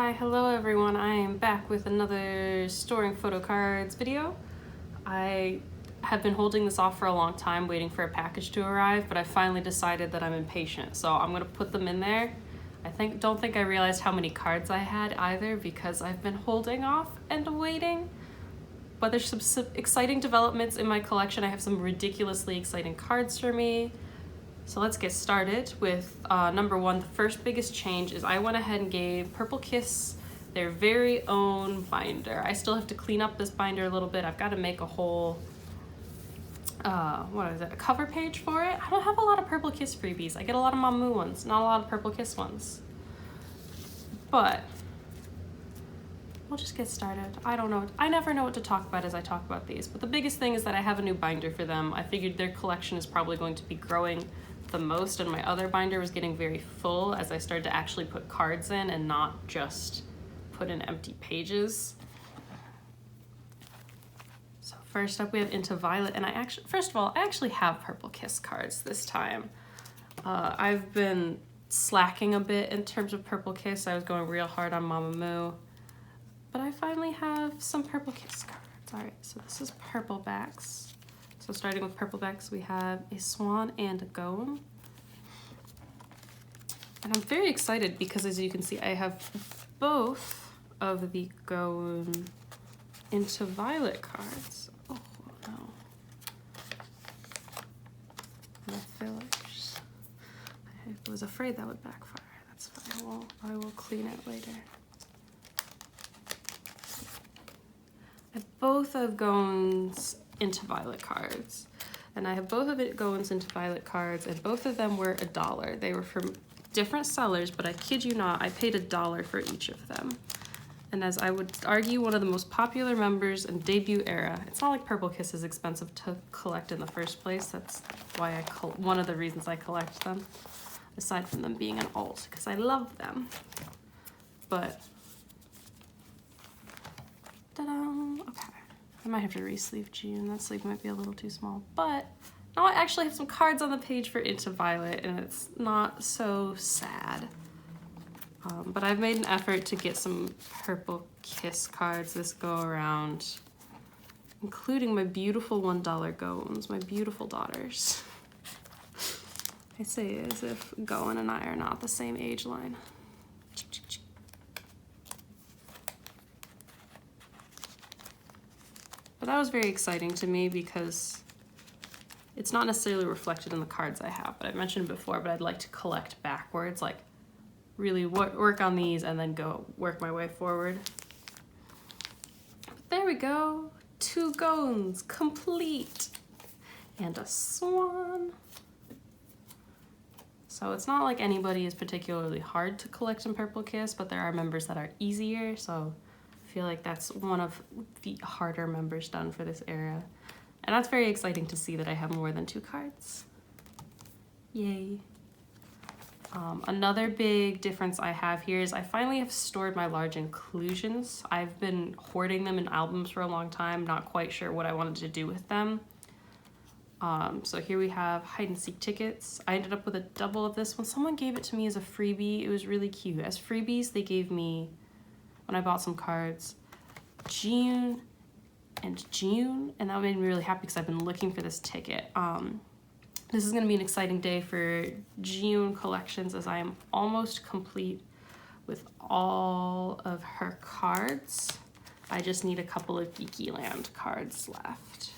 Hi, hello everyone. I am back with another storing Photocards video. I have been holding this off for a long time, waiting for a package to arrive, but I finally decided that I'm impatient, so I'm gonna put them in there. Don't think I realized how many cards I had either because I've been holding off and waiting. But there's some exciting developments in my collection. I have some ridiculously exciting cards for me. So let's get started with number one. The first biggest change is I went ahead and gave Purple Kiss their very own binder. I still have to clean up this binder a little bit. I've got to make a whole, a cover page for it. I don't have a lot of Purple Kiss freebies. I get a lot of Mamamoo ones, not a lot of Purple Kiss ones. But we'll just get started. I never know what to talk about as I talk about these, but the biggest thing is that I have a new binder for them. I figured their collection is probably going to be growing the most, and my other binder was getting very full as I started to actually put cards in and not just put in empty pages. So first up we have Into Violet, and I actually have Purple Kiss cards this time. I've been slacking a bit in terms of Purple Kiss. I was going real hard on Mamamoo, but I finally have some Purple Kiss cards. All right, so this is purple backs. So starting with purple backs, we have a swan and a gome. And I'm very excited because, as you can see, I have both of the Gome Into Violet cards. Oh no. The fillers. I was afraid that would backfire. That's fine. I will clean it later. I have both of Gome's Into Violet cards, and I have both of it Gome's Into Violet cards, and both of them were $1. They were from different sellers, but I kid you not, I paid $1 for each of them. And as I would argue, one of the most popular members in debut era. It's not like Purple Kiss is expensive to collect in the first place. That's why one of the reasons I collect them, aside from them being an alt, because I love them. But ta-da! Okay. I might have to re-sleeve June. That sleeve might be a little too small, but now I actually have some cards on the page for Into Violet, and it's not so sad. But I've made an effort to get some Purple Kiss cards this go around, including my beautiful $1 Gomes, my beautiful daughters. I say it as if Goen and I are not the same age line. But that was very exciting to me because it's not necessarily reflected in the cards I have, but I've mentioned it before, but I'd like to collect backwards, like really work on these and then go work my way forward. But there we go, 2 Gones complete, and a swan. So it's not like anybody is particularly hard to collect in Purple Kiss, but there are members that are easier, so I feel like that's one of the harder members done for this era. And that's very exciting to see that I have more than 2 cards. Yay. Another big difference I have here is I finally have stored my large inclusions. I've been hoarding them in albums for a long time, not quite sure what I wanted to do with them. So here we have hide and seek tickets. I ended up with a double of this one. Someone gave it to me as a freebie. It was really cute. As freebies, they gave me, when I bought some cards, June, and that made me really happy because I've been looking for this ticket. This is going to be an exciting day for June collections as I am almost complete with all of her cards. I just need a couple of Geeky Land cards left,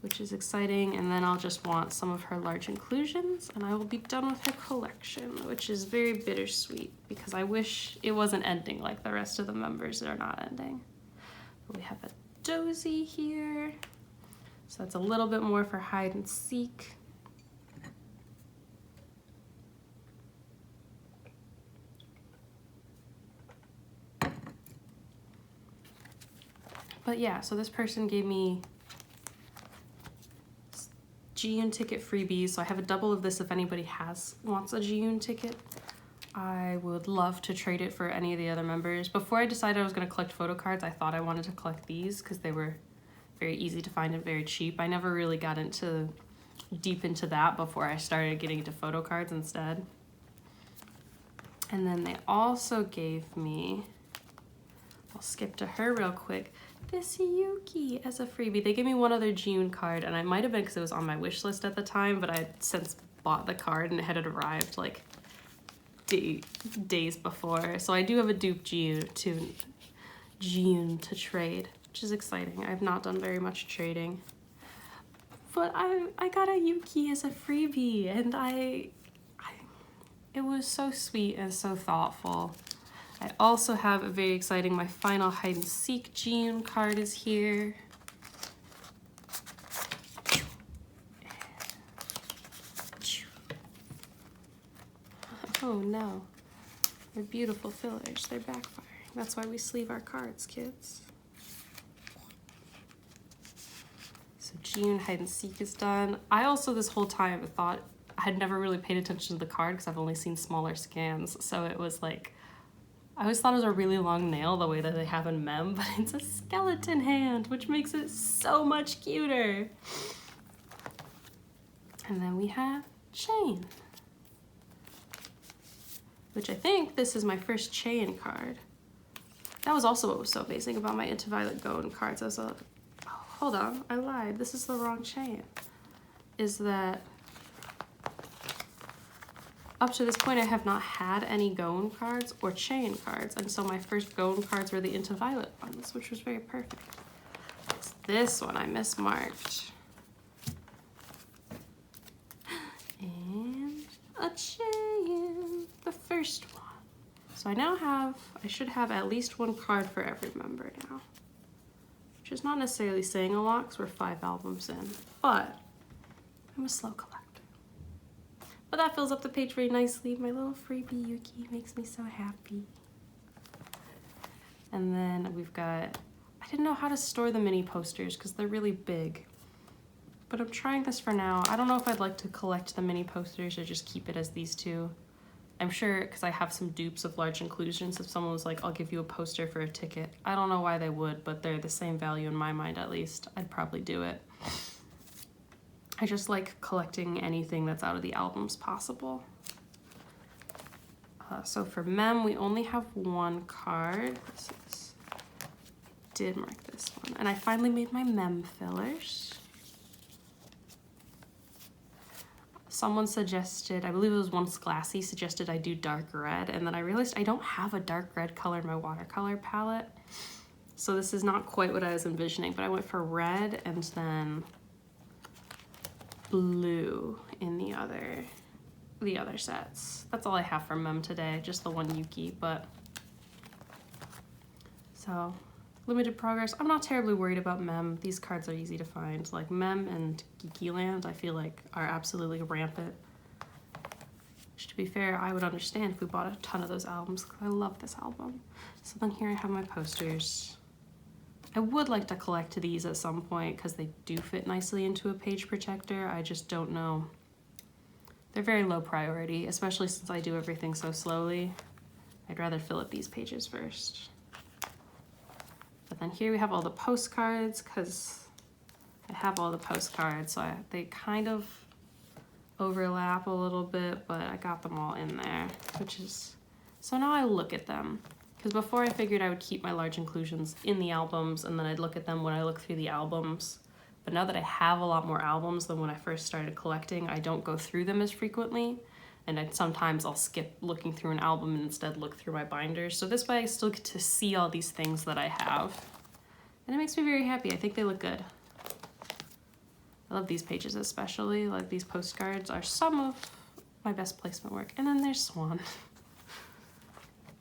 which is exciting, and then I'll just want some of her large inclusions and I will be done with her collection, which is very bittersweet because I wish it wasn't ending like the rest of the members that are not ending. We have a dozy here, so that's a little bit more for hide and seek. But yeah, so this person gave me June ticket freebies, so I have a double of this if anybody wants a June ticket. I would love to trade it for any of the other members. Before I decided I was going to collect Photocards, I thought I wanted to collect these because they were very easy to find and very cheap. I never really got deep into that before I started getting into Photocards instead. And then they also gave me, I'll skip to her real quick, this Yuki as a freebie. They gave me one other June card, and I might have been because it was on my wish list at the time, but I had since bought the card and it had arrived like days before. So I do have a dupe June to trade, which is exciting. I've not done very much trading. But I got a Yuki as a freebie, and it was so sweet and so thoughtful. I also have a very exciting, my final hide and seek June card is here. Oh no, they're beautiful fillers, they're backfiring. That's why we sleeve our cards, kids. So June hide and seek is done. I also this whole time thought I had never really paid attention to the card because I've only seen smaller scans. So it was like, I always thought it was a really long nail the way that they have in Mem, but it's a skeleton hand, which makes it so much cuter. And then we have Chain, which I think this is my first Chain card. That was also what was so amazing about my Into Violet Gold cards. I was like, oh, hold on, I lied. This is the wrong Chain. Is that up to this point, I have not had any Goan cards or Chain cards, and so my first Goan cards were the Into Violet ones, which was very perfect. It's this one I mismarked. And a Chain, the first one. So I now have, I should have at least one card for every member now, which is not necessarily saying a lot because we're 5 albums in, but I'm a slow collector. But that fills up the page very nicely. My little freebie Yuki makes me so happy. And then we've got, I didn't know how to store the mini posters because they're really big, but I'm trying this for now. I don't know if I'd like to collect the mini posters or just keep it as these two. I'm sure because I have some dupes of large inclusions. If someone was like, I'll give you a poster for a ticket, I don't know why they would, but they're the same value in my mind at least. I'd probably do it. I just like collecting anything that's out of the albums possible. So for Mem, we only have one card. This is, I did mark this one. And I finally made my Mem fillers. Someone suggested, I believe it was Once Glassy, suggested I do dark red, and then I realized I don't have a dark red color in my watercolor palette. So this is not quite what I was envisioning, but I went for red and then blue in the other sets. That's all I have for Mem today, just the one Yuki, but so limited progress. I'm not terribly worried about Mem. These cards are easy to find. Like Mem and Geeky Land, I feel like are absolutely rampant. Which, to be fair, I would understand if we bought a ton of those albums because I love this album. So then here I have my posters. I would like to collect these at some point because they do fit nicely into a page protector. I just don't know. They're very low priority, especially since I do everything so slowly. I'd rather fill up these pages first. But then here we have all the postcards because I have all the postcards, so they kind of overlap a little bit, but I got them all in there, which is, so now I look at them. Because before I figured I would keep my large inclusions in the albums and then I'd look at them when I look through the albums. But now that I have a lot more albums than when I first started collecting, I don't go through them as frequently. And sometimes I'll skip looking through an album and instead look through my binders. So this way I still get to see all these things that I have. And it makes me very happy. I think they look good. I love these pages especially. Like these postcards are some of my best placement work. And then there's Swan.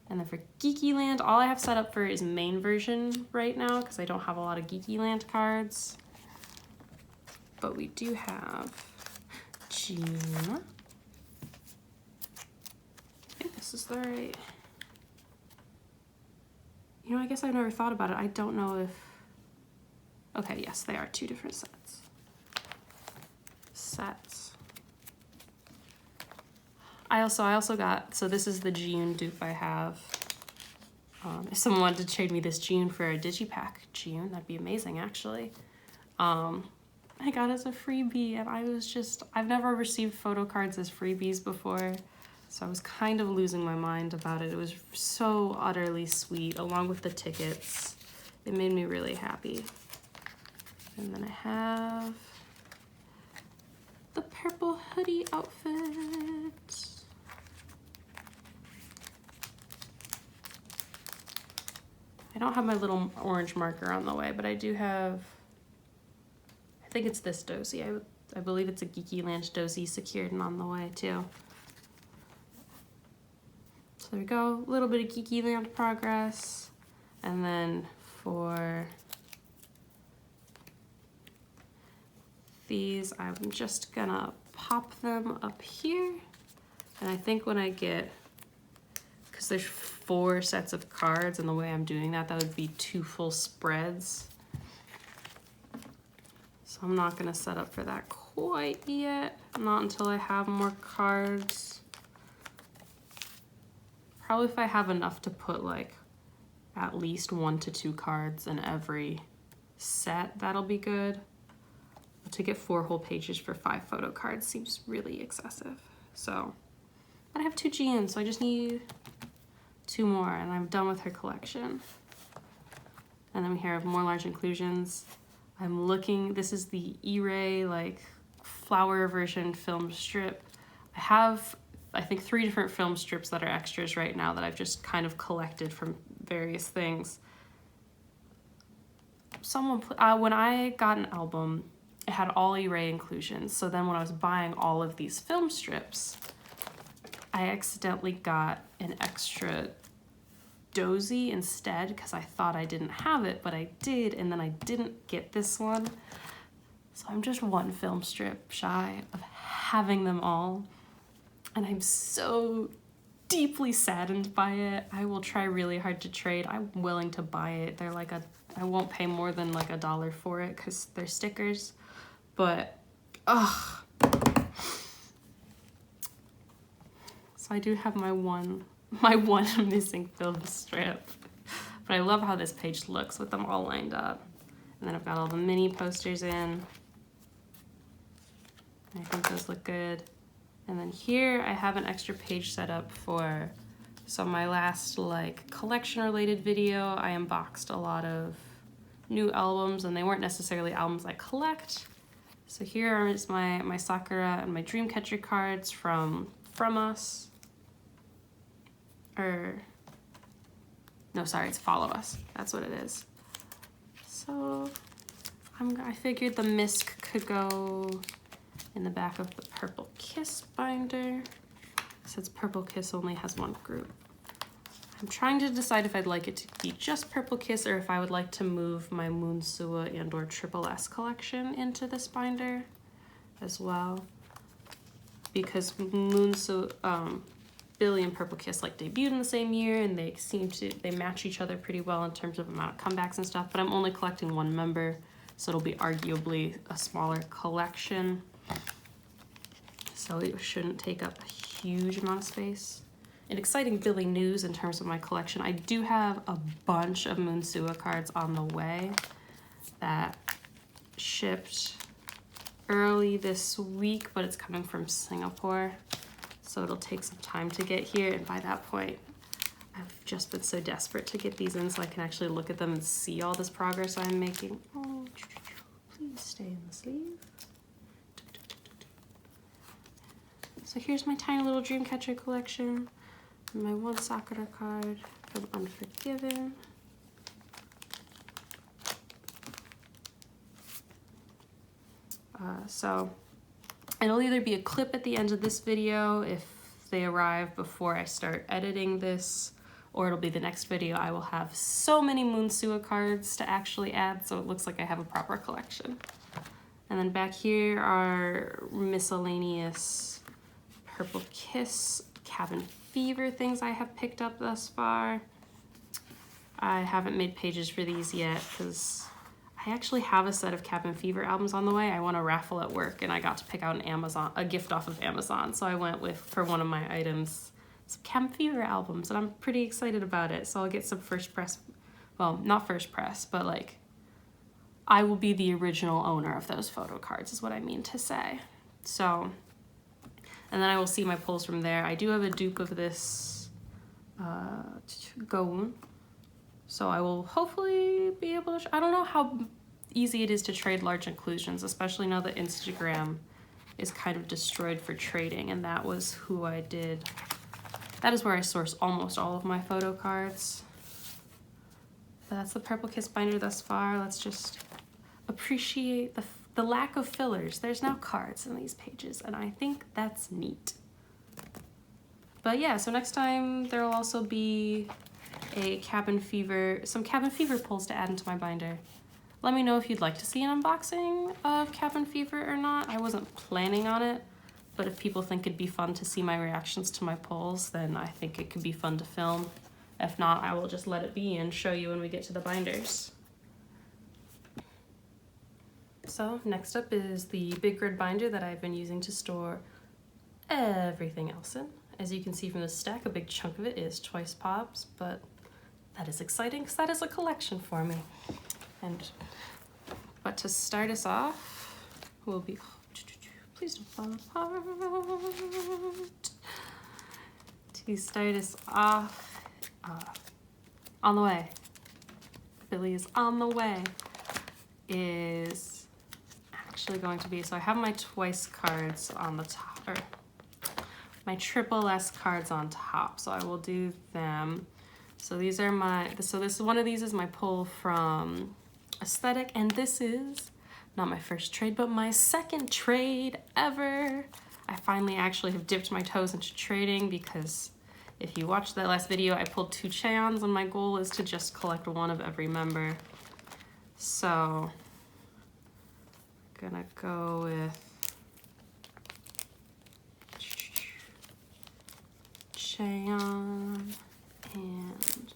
And then for Geeky Land, all I have set up for is main version right now because I don't have a lot of Geeky Land cards. But we do have June. I think this is the right. You know, I guess I've never thought about it. I don't know if, okay, yes, they are 2 different sets. I also got, so this is the June dupe I have. If someone wanted to trade me this June for a digipack June, that'd be amazing actually. I got it as a freebie and I was just, I've never received photo cards as freebies before. So I was kind of losing my mind about it. It was so utterly sweet, along with the tickets. It made me really happy. And then I have the purple hoodie outfit. I don't have my little orange marker on the way, but I do have, I think it's this dozy. I believe it's a Geeky Land dozy secured and on the way too. So there we go, a little bit of Geeky Land progress. And then for these, I'm just gonna pop them up here. And I think when I get, because there's 4 sets of cards, and the way I'm doing that, that would be 2 full spreads. So I'm not gonna set up for that quite yet, not until I have more cards. Probably if I have enough to put like at least 1 to 2 cards in every set, that'll be good. But to get 4 whole pages for 5 photo cards seems really excessive. So, but I have 2 GNs, so I just need 2 more and I'm done with her collection. And then here I have more large inclusions. I'm looking, this is the E-Ray like flower version film strip. I have, I think 3 different film strips that are extras right now that I've just kind of collected from various things. Someone, when I got an album, it had all E-Ray inclusions. So then when I was buying all of these film strips, I accidentally got an extra dozy instead because I thought I didn't have it, but I did, and then I didn't get this one. So I'm just 1 film strip shy of having them all. And I'm so deeply saddened by it. I will try really hard to trade. I'm willing to buy it. They're like I won't pay more than like $1 for it because they're stickers. But, ugh. So I do have my one missing film strip. But I love how this page looks with them all lined up. And then I've got all the mini posters in. I think those look good. And then here I have an extra page set up for, so my last like collection related video, I unboxed a lot of new albums and they weren't necessarily albums I collect. So here is my Sakura and my Dreamcatcher cards from Us. Or, no, sorry, it's Follow Us. That's what it is. So I figured the misc could go in the back of the Purple Kiss binder, since Purple Kiss only has 1 group. I'm trying to decide if I'd like it to be just Purple Kiss or if I would like to move my MoonSua and or Triple S collection into this binder as well. Because MoonSua, Billy and Purple Kiss like debuted in the same year and they match each other pretty well in terms of amount of comebacks and stuff, but I'm only collecting 1 member, so it'll be arguably a smaller collection. So it shouldn't take up a huge amount of space. And exciting Billy news in terms of my collection, I do have a bunch of MoonSua cards on the way that shipped early this week, but it's coming from Singapore. So it'll take some time to get here. And by that point, I've just been so desperate to get these in so I can actually look at them and see all this progress I'm making. Oh, please stay in the sleeve. So here's my tiny little Dreamcatcher collection. And my 1 Sakura card from Unforgiven. So it'll either be a clip at the end of this video if they arrive before I start editing this, or it'll be the next video. I will have so many MoonSua cards to actually add, so it looks like I have a proper collection. And then back here are miscellaneous Purple Kiss, Cabin Fever things I have picked up thus far. I haven't made pages for these yet because I actually have a set of Cabin Fever albums on the way. I won a raffle at work and I got to pick out a gift off of Amazon. So I went with, for one of my items, some Cabin Fever albums and I'm pretty excited about it. So I'll get some first press, well, not first press, but like I will be the original owner of those photo cards is what I mean to say. So and then I will see my pulls from there. I do have a dupe of this Goon, so I will hopefully be able to, I don't know how easy it is to trade large inclusions, especially now that Instagram is kind of destroyed for trading, and that was who I did. That is where I source almost all of my photo cards. That's the Purple Kiss binder thus far. Let's just appreciate the lack of fillers. There's now cards in these pages, and I think that's neat. But yeah, so next time there will also be some Cabin Fever pulls to add into my binder. Let me know if you'd like to see an unboxing of Cabin Fever or not. I wasn't planning on it, but if people think it'd be fun to see my reactions to my pulls, then I think it could be fun to film. If not, I will just let it be and show you when we get to the binders. So next up is the big grid binder that I've been using to store everything else in. As you can see from this stack, a big chunk of it is Twice Pops, but that is exciting because that is a collection for me. But to start us off, will be, please don't fall apart. To start us off, on the way, Billy is on the way, is actually going to be, so I have my Twice cards on the top, or my Triple S cards on top, so I will do them. So these are one of these is my pull from Aesthetic, and this is not my first trade, but my second trade ever. I finally actually have dipped my toes into trading, because if you watched that last video, I pulled 2 Cheons, and my goal is to just collect one of every member. So I'm gonna go with Cheon and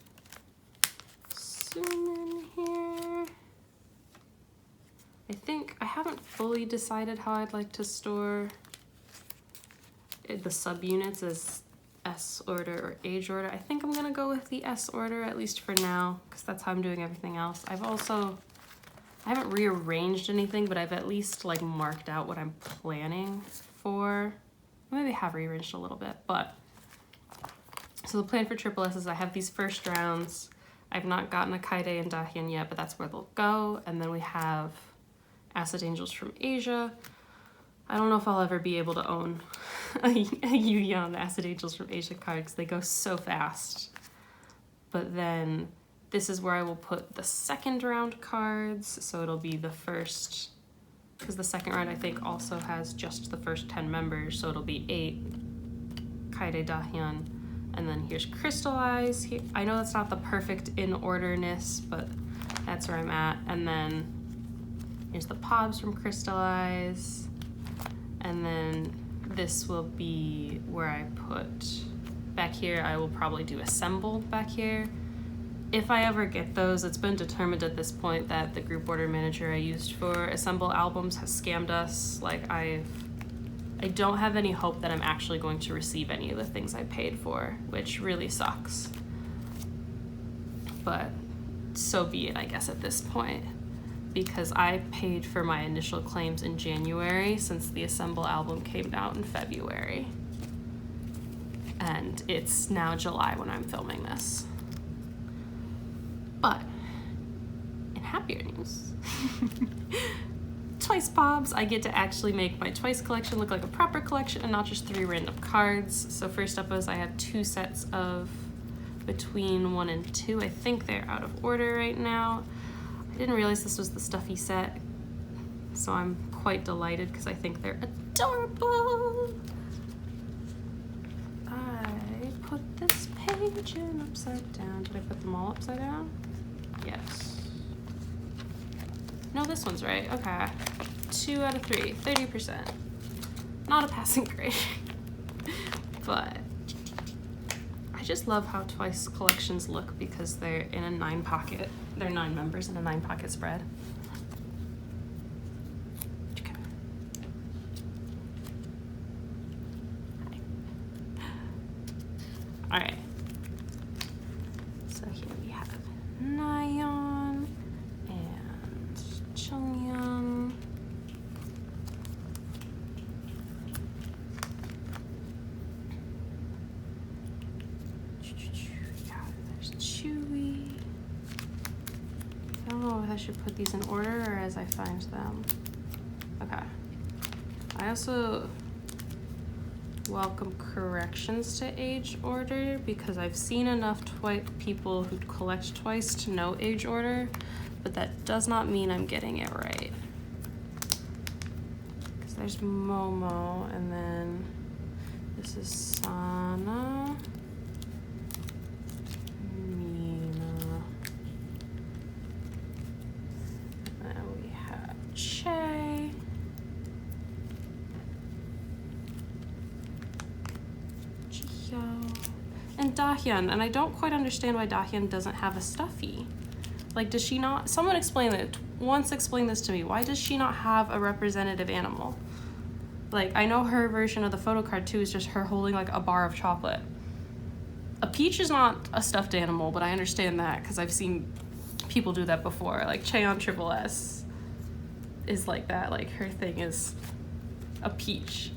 Sumin here. I think I haven't fully decided how I'd like to store the subunits as S order or age order. I think I'm gonna go with the S order, at least for now, because that's how I'm doing everything else. I haven't rearranged anything, but I've at least like marked out what I'm planning for. Maybe I have rearranged a little bit, but so the plan for Triple S is I have these first rounds. I've not gotten a Kaide and Dahyun yet, but that's where they'll go. And then we have Acid Angels from Asia. I don't know if I'll ever be able to own a Yu-Gi-Oh! Acid Angels from Asia card because they go so fast. But then this is where I will put the second round cards. So it'll be the first, because the second round I think also has just the first 10 members. So it'll be 8 Kaide Dahyun. And then here's Crystallize. I know that's not the perfect in orderness, but that's where I'm at. And then here's the Pobs from Crystallize. And then this will be where I put back here. I will probably do Assemble back here. If I ever get those, it's been determined at this point that the group order manager I used for Assemble albums has scammed us. Like I don't have any hope that I'm actually going to receive any of the things I paid for, which really sucks. But so be it, I guess, at this point, because I paid for my initial claims in January since the Assemble album came out in February. And it's now July when I'm filming this. But in happier news, Twice Pobs, I get to actually make my Twice collection look like a proper collection and not just 3 random cards. So first up is I have 2 sets of Between 1 and 2. I think they're out of order right now. I didn't realize this was the stuffy set, so I'm quite delighted because I think they're adorable. I put this page in upside down. Did I put them all upside down? Yes. No, this one's right. Okay. 2 out of 3, 30%. Not a passing grade. But I just love how Twice collections look because they're in a 9-pocket. They're 9 members in a 9-pocket spread. Okay. All right. So here we have Nayeon and Chunghyun. Yeah, there's Chewy. I don't know if I should put these in order or as I find them. Okay. I also welcome corrections to age order because I've seen enough people who collect twice to know age order, but that does not mean I'm getting it right. Because there's Momo, and then this is Sana, Mina, and then we have Che. And Dahyun, and I don't quite understand why Dahyun doesn't have a stuffy. Like, does she not? Someone explain it. Once explain this to me. Why does she not have a representative animal? Like, I know her version of the photocard too is just her holding like a bar of chocolate. A peach is not a stuffed animal, but I understand that because I've seen people do that before. Like Cheon Triple S is like that. Like her thing is a peach.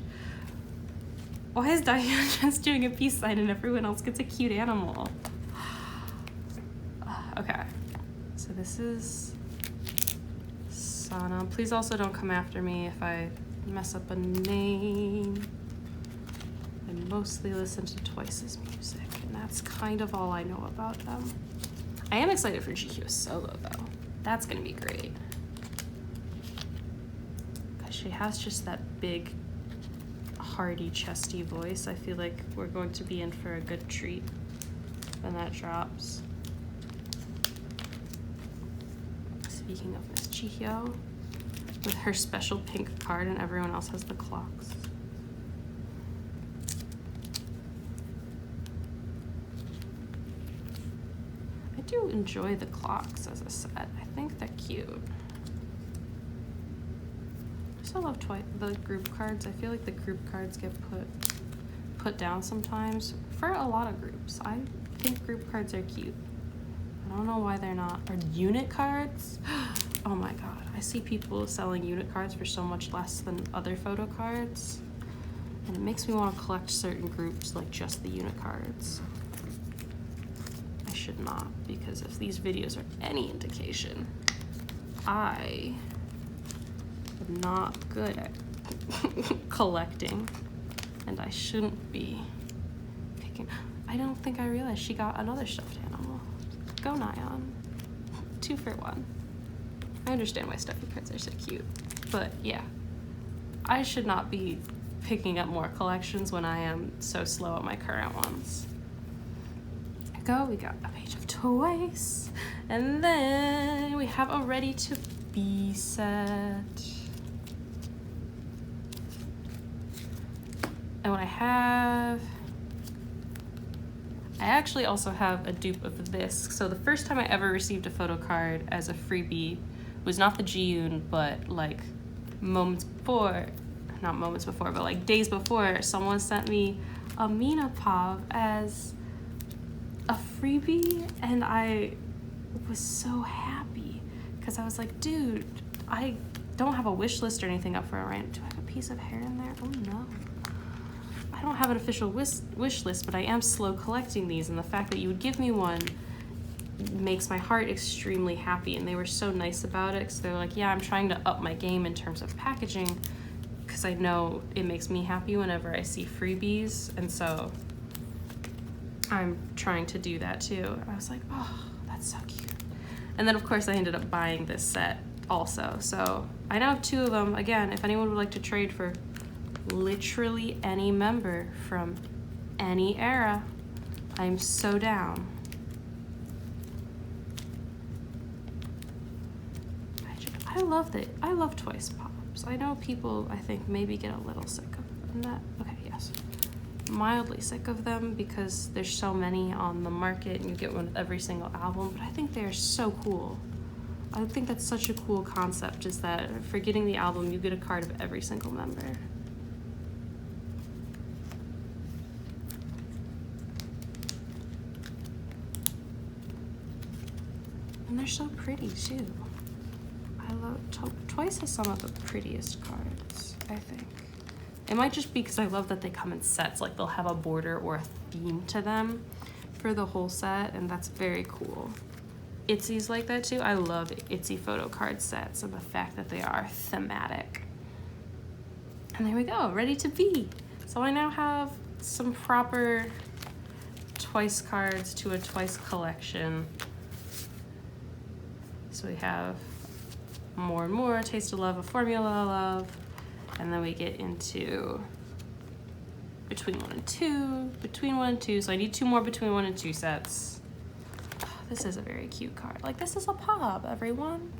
Why is Dahyun just doing a peace sign and everyone else gets a cute animal? Okay, so this is Sana. Please also don't come after me if I mess up a name. I mostly listen to Twice's music, and that's kind of all I know about them. I am excited for GQ's solo though. That's gonna be great. Because she has just that big, hearty, chesty voice. I feel like we're going to be in for a good treat when that drops. Speaking of Miss Jihyo, with her special pink card and everyone else has the clocks. I do enjoy the clocks as a set. I think they're cute. I love the group cards. I feel like the group cards get put down sometimes for a lot of groups. I think group cards are cute. I don't know why they're not. Or unit cards? Oh my god, I see people selling unit cards for so much less than other photo cards, and it makes me want to collect certain groups, like just the unit cards. I should not, because if these videos are any indication, I am not good at collecting, and I shouldn't be picking. I don't think I realized she got another stuffed animal. Go Nyan. 2 for 1. I understand why stuffy cards are so cute, but yeah, I should not be picking up more collections when I am so slow at my current ones. There we go, we got a page of Twice, and then we have a ready to be set. And what I actually also have a dupe of this. So the first time I ever received a photo card as a freebie was not the Jiyun, but like days before, someone sent me a Mina Pav as a freebie, and I was so happy because I was like, dude, I don't have a wish list or anything up for it, right? Do I have a piece of hair in there? Oh no. I don't have an official wish list, but I am slow collecting these, and the fact that you would give me one makes my heart extremely happy. And they were so nice about it, because they're like, yeah, I'm trying to up my game in terms of packaging, because I know it makes me happy whenever I see freebies, and so I'm trying to do that too. And I was like, oh, that's so cute. And then of course I ended up buying this set also, so I now have 2 of them. Again, if anyone would like to trade for literally any member from any era, I'm so down. I love Twice Pops. I know people, I think, maybe get a little sick of them. Mildly sick of them because there's so many on the market and you get one with every single album, but I think they're so cool. I think that's such a cool concept, is that for getting the album, you get a card of every single member. And they're so pretty too. I love Twice has some of the prettiest cards, I think. It might just be because I love that they come in sets, like they'll have a border or a theme to them. for the whole set, and that's very cool. Itzy's like that too. I love Itsy photo card sets and the fact that they are thematic. And there we go, ready to be. So I now have some proper twice cards to a twice collection. So we have More and More, Taste of Love, A Formula of Love, and then we get into Between 1 and 2, Between 1 and 2, so I need 2 more Between 1 and 2 sets. Oh, this is a very cute card. Like, this is a pop, everyone.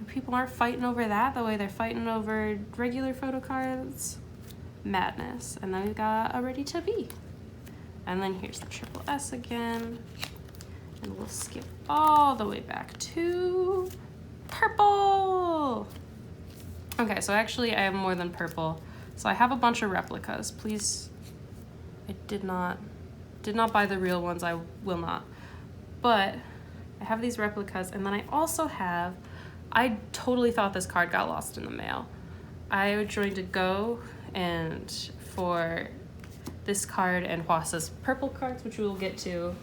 People aren't fighting over that the way they're fighting over regular photo cards. Madness. And then we've got a Ready to Be. And then here's the triple S again. And we'll skip all the way back to purple. Okay, so actually I have more than purple. So I have a bunch of replicas. Please, I did not buy the real ones. I will not. But I have these replicas, and then I also have, I totally thought this card got lost in the mail. I joined a Go, and for this card and Hwasa's purple cards, which we will get to,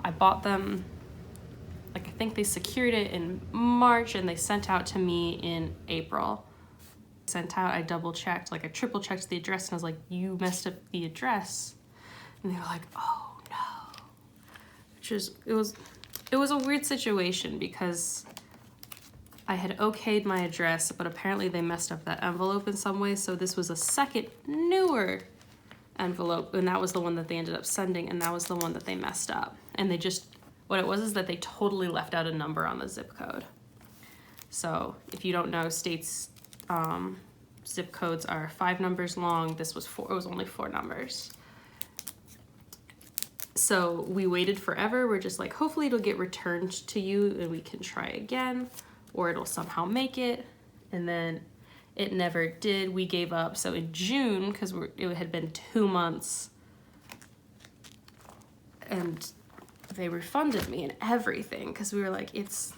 I bought them, like I think they secured it in March and they sent out to me in April. Sent out, I double checked, like I triple checked the address, and I was like, you messed up the address. And they were like, oh no. Which is, it was a weird situation because I had okayed my address, but apparently they messed up that envelope in some way. So this was a second newer envelope, and that was the one that they ended up sending, and that was the one that they messed up. And they just, what it was is that they totally left out a number on the zip code. So if you don't know, states zip codes are 5 numbers long. This was 4, it was only 4 numbers. So we waited forever. We're just like, hopefully it'll get returned to you and we can try again, or it'll somehow make it. And then it never did. We gave up. So in June, because it had been 2 months, and they refunded me and everything, because we were like, it's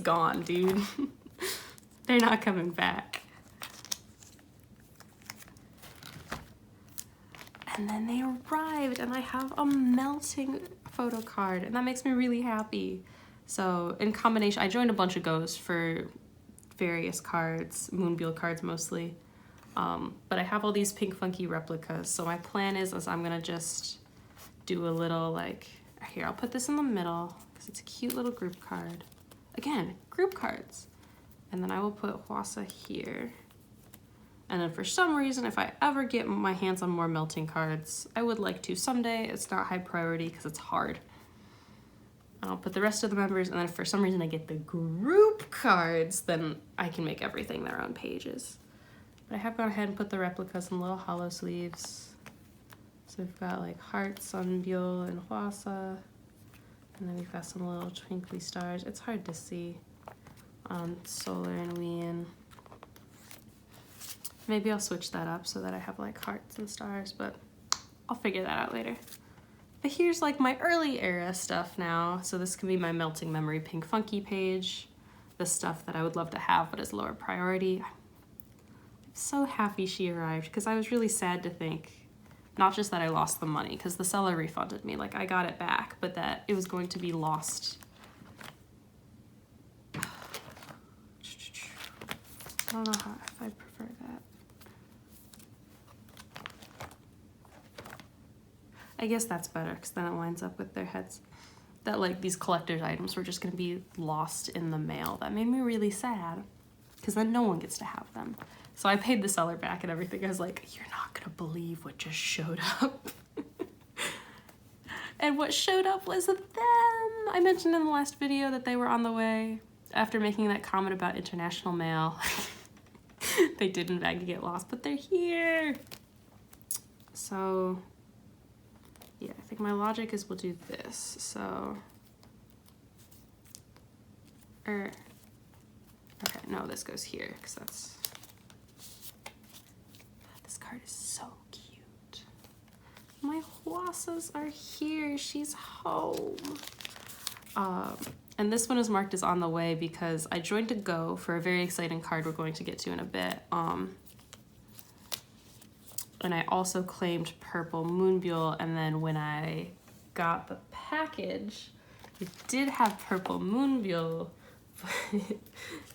gone, dude. They're not coming back. And then they arrived, and I have a melting photo card, and that makes me really happy. So in combination, I joined a bunch of Go's for various cards, Moonbeal cards mostly. But I have all these pink funky replicas. So my plan is I'm gonna just do a little like, here, I'll put this in the middle because it's a cute little group card. Again, group cards. And then I will put Hwasa here. And then for some reason, if I ever get my hands on more melting cards, I would like to someday. It's not high priority because it's hard. I'll put the rest of the members, and then if for some reason I get the group cards, then I can make everything their own pages. But I have gone ahead and put the replicas in little hollow sleeves. So we've got like Heart, Sunbeal, and Hwasa. And then we've got some little twinkly stars. It's hard to see on Solar and Wien. Maybe I'll switch that up so that I have like hearts and stars, but I'll figure that out later. But here's like my early era stuff now. So this can be my Melting Memory Pink Funky page. The stuff that I would love to have but is lower priority. I'm so happy she arrived because I was really sad to think, not just that I lost the money because the seller refunded me, like I got it back, but that it was going to be lost. I don't know if I prefer that. I guess that's better because then it lines up with their heads. That like these collector's items were just gonna be lost in the mail. That made me really sad because then no one gets to have them. So I paid the seller back and everything. I was like, you're not gonna believe what just showed up. And what showed up was them. I mentioned in the last video that they were on the way after making that comment about international mail. They did in fact get lost, but they're here. So yeah, I think my logic is we'll do this. So, okay, no, this goes here because that's, this card is so cute. My Hwasas are here, she's home. And this one is marked as on the way because I joined a Go for a very exciting card we're going to get to in a bit. And I also claimed Purple Moonbule, and then when I got the package, it did have Purple Moonbule, but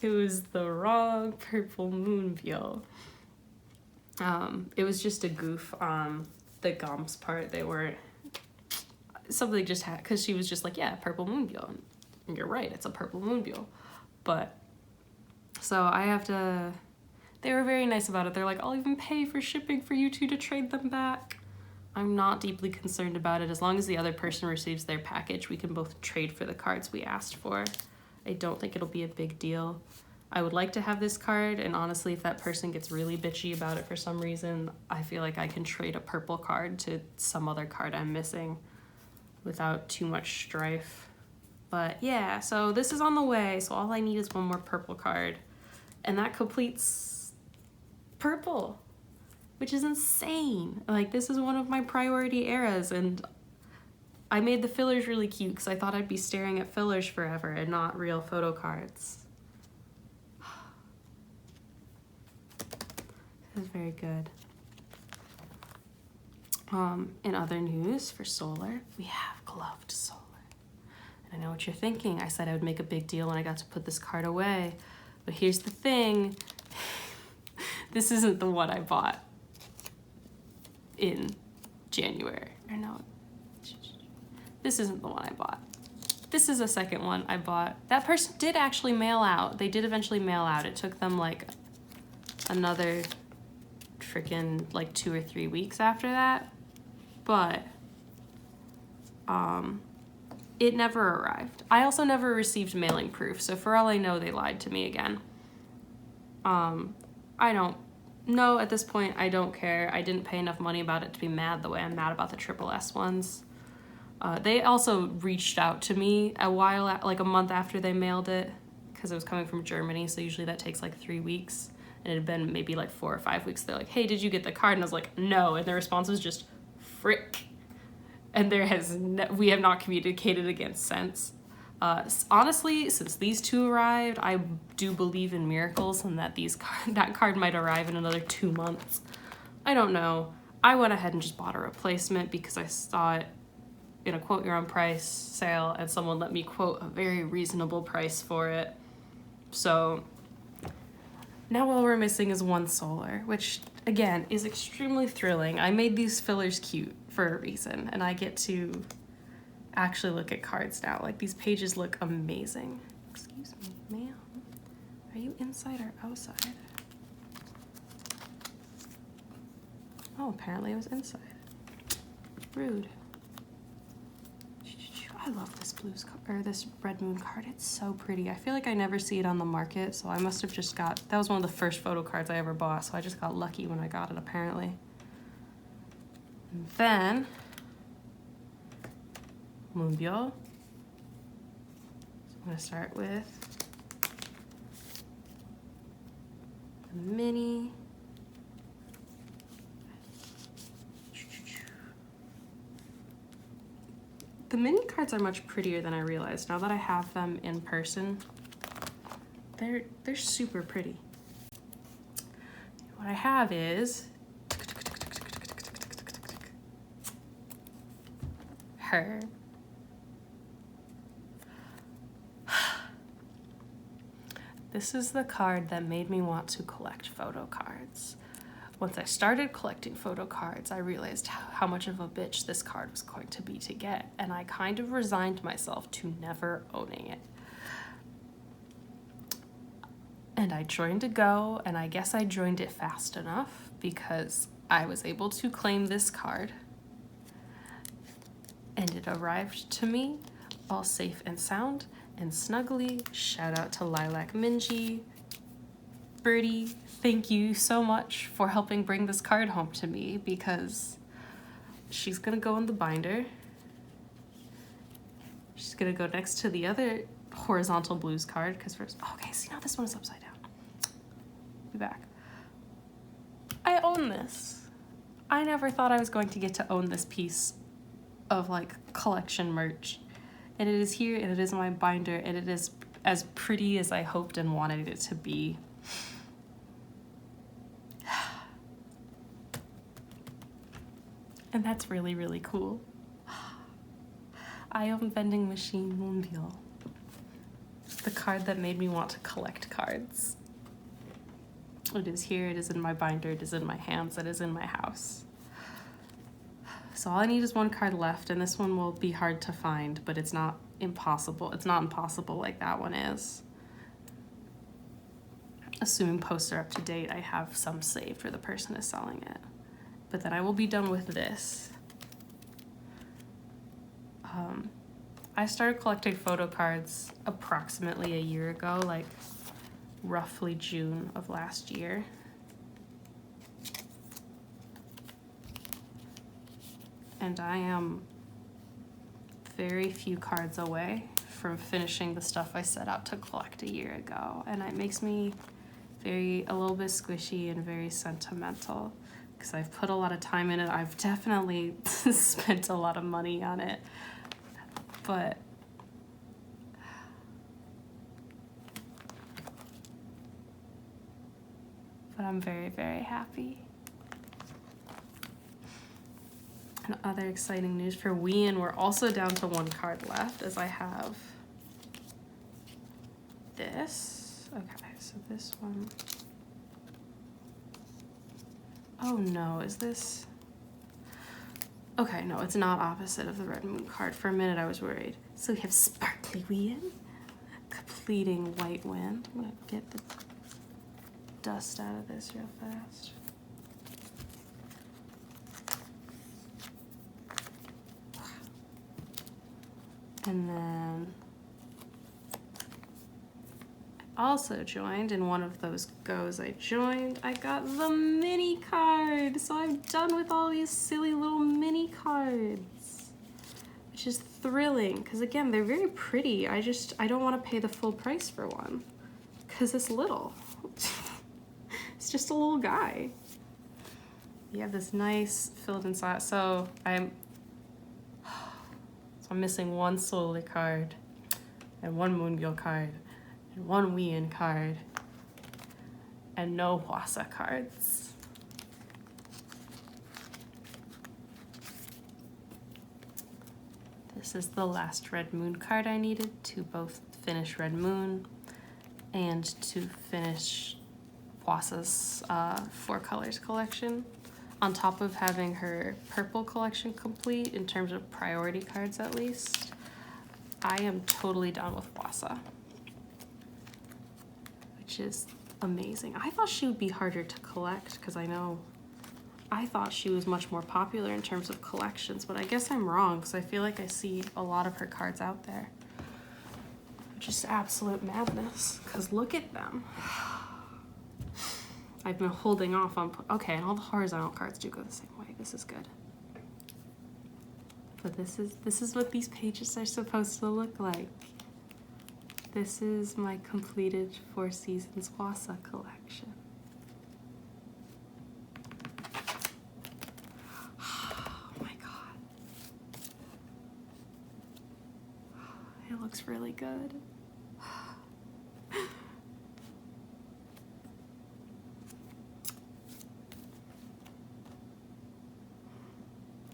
it was the wrong Purple Moonbule. It was just a goof on the Gomp's part. They weren't, something just had, because she was just like, yeah, Purple Moonbule. And you're right, it's a Purple Moonbule. But, so I have to, they were very nice about it. They're like, I'll even pay for shipping for you two to trade them back. I'm not deeply concerned about it. As long as the other person receives their package, we can both trade for the cards we asked for. I don't think it'll be a big deal. I would like to have this card, and honestly, if that person gets really bitchy about it for some reason, I feel like I can trade a purple card to some other card I'm missing without too much strife. But yeah, so this is on the way, so all I need is one more purple card, and that completes purple, which is insane. Like, this is one of my priority eras, and I made the fillers really cute because I thought I'd be staring at fillers forever and not real photo cards. This is very good. In other news for solar, we have gloved solar. And I know what you're thinking. I said I would make a big deal when I got to put this card away. But here's the thing. This isn't the one I bought in January. Or no, this isn't the one I bought. This is a second one I bought. That person did actually mail out. They did eventually mail out. It took them like another freaking like 2 or 3 weeks after that. But it never arrived. I also never received mailing proof, so for all I know, they lied to me again. I don't know at this point. I don't care. I didn't pay enough money about it to be mad the way I'm mad about the Triple S ones. They also reached out to me a while, like a month after they mailed it, because it was coming from Germany, so usually that takes like 3 weeks, and it had been maybe like 4 or 5 weeks. They're like, hey, did you get the card? And I was like, no, and their response was just, frick. And we have not communicated again since. Honestly, since these two arrived, I do believe in miracles and that that card might arrive in another 2 months. I don't know. I went ahead and just bought a replacement because I saw it in a quote your own price sale, and someone let me quote a very reasonable price for it. So now all we're missing is one solar, which again is extremely thrilling. I made these fillers cute for a reason, and I get to actually look at cards now. Like, these pages look amazing. Excuse me, ma'am. Are you inside or outside? Oh, apparently it was inside. Rude. I love this this Red Moon card. It's so pretty. I feel like I never see it on the market, so I must have just got, that was one of the first photo cards I ever bought, so I just got lucky when I got it, apparently. And then, Moonbule. So I'm gonna start with the mini. The mini cards are much prettier than I realized. Now that I have them in person, they're super pretty. What I have is her. This is the card that made me want to collect photo cards. Once I started collecting photo cards, I realized how much of a bitch this card was going to be to get, and I kind of resigned myself to never owning it. And I joined a go, and I guess I joined it fast enough because I was able to claim this card, and it arrived to me all safe and sound and snuggly. Shout out to Lilac Minji. Birdie, thank you so much for helping bring this card home to me, because she's gonna go in the binder. She's gonna go next to the other horizontal blues card, because first, okay, see, now this one is upside down. Be back. I own this. I never thought I was going to get to own this piece of like collection merch. And it is here, and it is in my binder, and it is as pretty as I hoped and wanted it to be. And that's really, really cool. I own vending machine Moonbiel. The card that made me want to collect cards. It is here, it is in my binder, it is in my hands, it is in my house. So all I need is one card left, and this one will be hard to find, but it's not impossible. It's not impossible like that one is. Assuming posts are up to date, I have some saved where the person is selling it. But then I will be done with this. I started collecting photo cards approximately a year ago, like roughly June of last year. And I am very few cards away from finishing the stuff I set out to collect a year ago. And it makes me a little bit squishy and very sentimental because I've put a lot of time in it. I've definitely spent a lot of money on it, but I'm very, very happy. And other exciting news for Wien, we're also down to one card left as I have this. Okay, so this one. Oh no, is this? Okay, no, it's not opposite of the Red Moon card. For a minute I was worried. So we have Sparkly Wien, completing White Wind. I'm gonna get the dust out of this real fast. And then I also joined in one of those goes I joined. I got the mini card. So I'm done with all these silly little mini cards, which is thrilling because again, they're very pretty. I don't want to pay the full price for one because it's little. It's just a little guy. You have this nice filled inside. So I'm missing one solar card and one Moonbiel card and one Wien card and no Wasa cards. This is the last Red Moon card I needed to both finish Red Moon and to finish Wasa's 4 colors collection. On top of having her purple collection complete, in terms of priority cards at least, I am totally done with Wasa, which is amazing. I thought she would be harder to collect because I thought she was much more popular in terms of collections, but I guess I'm wrong because I feel like I see a lot of her cards out there, which is absolute madness because look at them. I've been holding off on, okay, and all the horizontal cards do go the same way. This is good. But this is what these pages are supposed to look like. This is my completed 4 Seasons Wasa collection. Oh my God. It looks really good.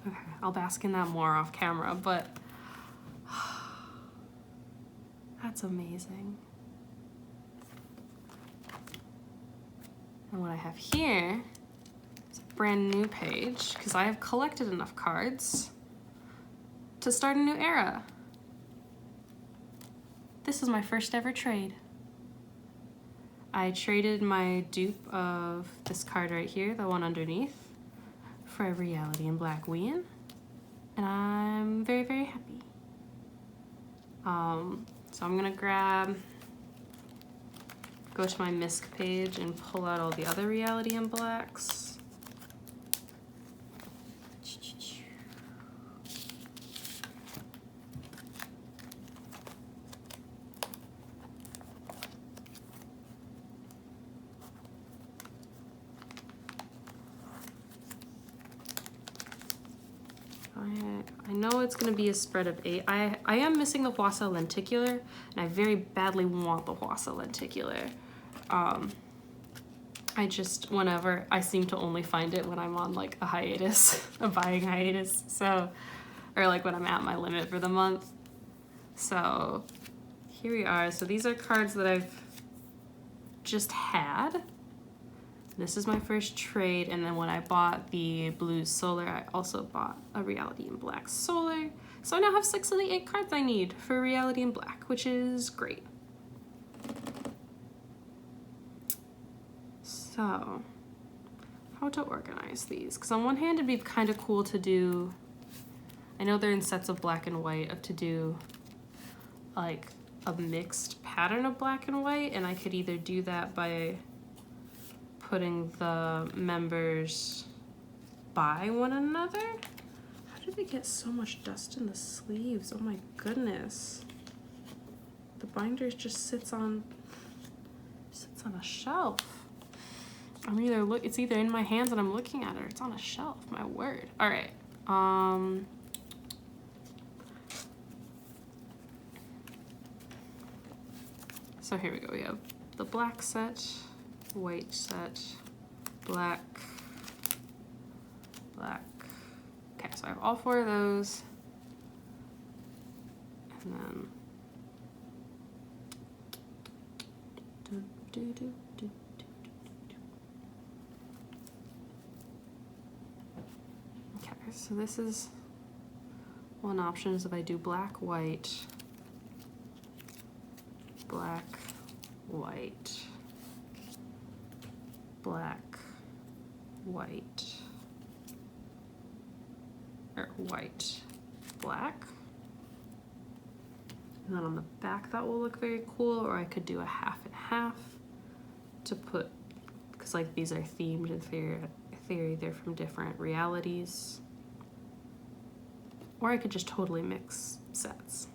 Okay, I'll bask in that more off camera, but that's amazing. And what I have here is a brand new page because I have collected enough cards to start a new era. This is my first ever trade. I traded my dupe of this card right here, the one underneath, for a Reality in Black Wien, and I'm very, very happy. So I'm gonna go to my MISC page and pull out all the other Reality in Blacks. I know it's gonna be a spread of 8. I am missing the Wasa lenticular, and I very badly want the Wasa lenticular. I just, whenever, I seem to only find it when I'm on like a hiatus, a buying hiatus, so, or like when I'm at my limit for the month. So here we are. So these are cards that I've just had. This is my first trade, and then when I bought the blue solar, I also bought a reality in black solar. So I now have 6 of the 8 cards I need for reality in black, which is great. So, how to organize these? Because on one hand, it'd be kind of cool to do, I know they're in sets of black and white, to do like a mixed pattern of black and white, and I could either do that by putting the members by one another. How did they get so much dust in the sleeves? Oh my goodness. The binder just sits on a shelf. It's either in my hands and I'm looking at it, or it's on a shelf. My word. All right. So here we go. We have the black set, white set, black, black. Okay, so I have all 4 of those, and then okay, so this is one option, is if I do black, white, black, white, black, white, or white, black. And then on the back that will look very cool, or I could do a half and half to put, because like these are themed in theory, they're from different realities. Or I could just totally mix sets.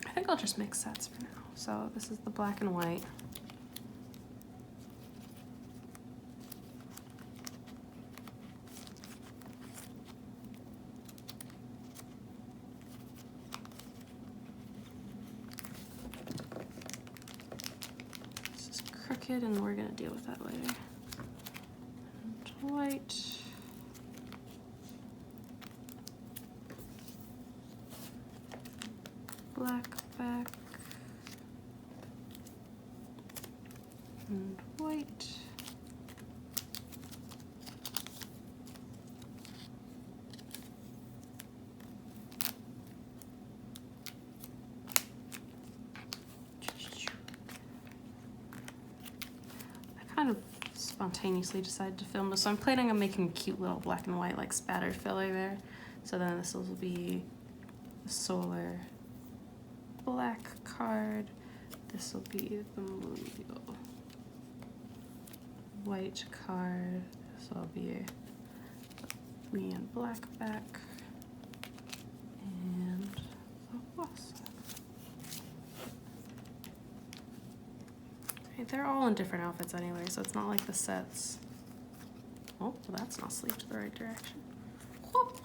I think I'll just mix sets for now. So this is the black and white. This is crooked, and we're gonna deal with that later. And white. Black back and white. I kind of spontaneously decided to film this, so I'm planning on making a cute little black and white like spatter filler there. So then this will be the solar black card. This will be the Mamamoo white card. This will be me and black back, and the wasp. Okay, they're all in different outfits anyway, so it's not like the sets. Oh, well, that's not sleeved the right direction. Whoop.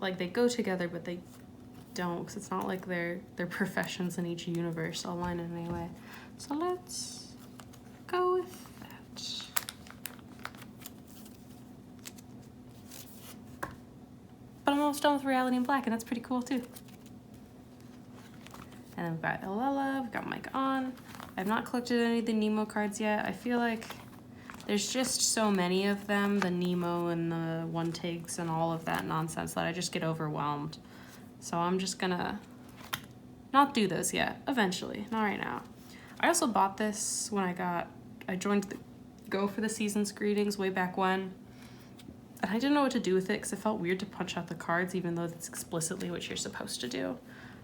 Like they go together, but they don't, because it's not like they're professions in each universe align in any way. So let's go with that. But I'm almost done with reality in black, and that's pretty cool too. And then we've got Elela, we've got Mike on. I've not collected any of the Nemo cards yet. I feel like there's just so many of them, the Nemo and the one takes and all of that nonsense, that I just get overwhelmed. So I'm just gonna not do those yet, eventually, not right now. I also bought this when I joined the Go for the Season's Greetings way back when, and I didn't know what to do with it because it felt weird to punch out the cards even though that's explicitly what you're supposed to do.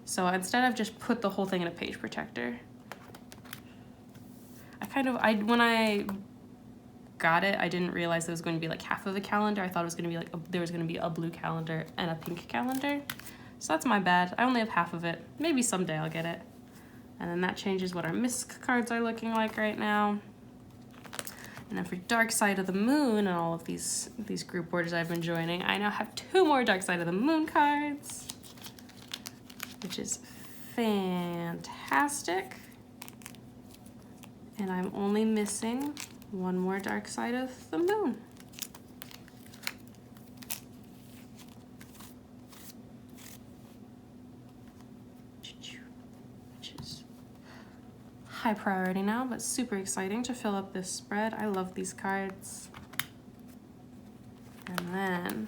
So instead I've just put the whole thing in a page protector. When I got it, I didn't realize it was going to be like half of a calendar. I thought it was going to be like there was going to be a blue calendar and a pink calendar. So that's my bad. I only have half of it. Maybe someday I'll get it. And then that changes what our misc cards are looking like right now. And then for Dark Side of the Moon and all of these group orders I've been joining, I now have 2 more Dark Side of the Moon cards, which is fantastic. And I'm only missing 1 more Dark Side of the Moon. Which is high priority now, but super exciting to fill up this spread. I love these cards. And then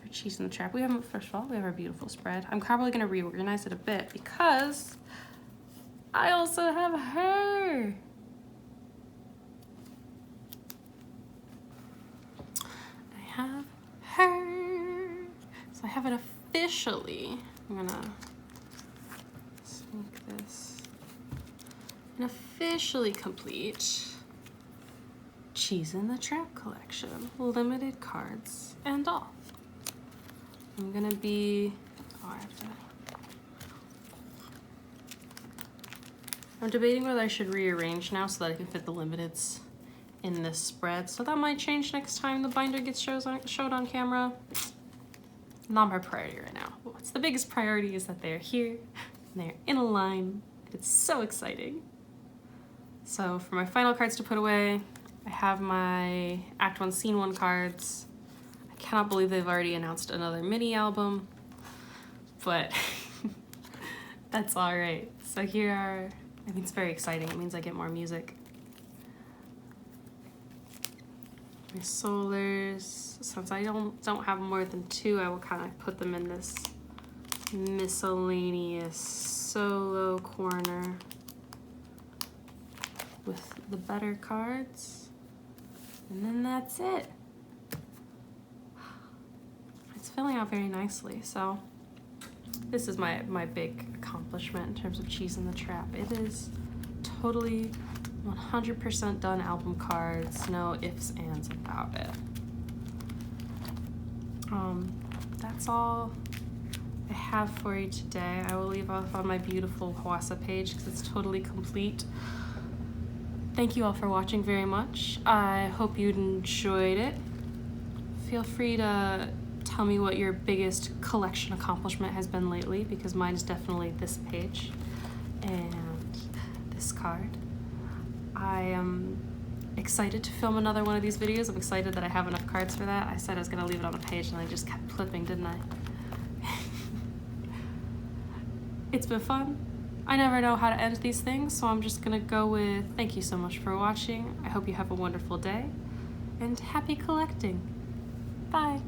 for Cheese in the Trap, first of all, we have our beautiful spread. I'm probably gonna reorganize it a bit because I also have her. Have her. So I have it officially. I'm gonna sneak this. An officially complete Cheese in the Trap collection, limited cards and all. I'm gonna be. I'm debating whether I should rearrange now so that I can fit the limiteds in this spread, so that might change next time the binder gets showed on camera. Not my priority right now. What's the biggest priority is that they're here and they're in a line. It's so exciting. So for my final cards to put away, I have my Act 1 Scene 1 cards. I cannot believe they've already announced another mini album, but that's all right. So here are, I think it's very exciting. It means I get more music. My solars, since I don't have more than 2, I will kind of put them in this miscellaneous solo corner with the better cards, and then that's it. It's filling out very nicely, so this is my big accomplishment in terms of Cheese in the Trap. It is totally 100% done album cards, no ifs, ands about it. That's all I have for you today. I will leave off on my beautiful Hwasa page because it's totally complete. Thank you all for watching very much. I hope you enjoyed it. Feel free to tell me what your biggest collection accomplishment has been lately, because mine is definitely this page and this card. I am excited to film another one of these videos. I'm excited that I have enough cards for that. I said I was gonna leave it on a page and I just kept flipping, didn't I? It's been fun. I never know how to end these things, so I'm just gonna go with thank you so much for watching. I hope you have a wonderful day and happy collecting. Bye.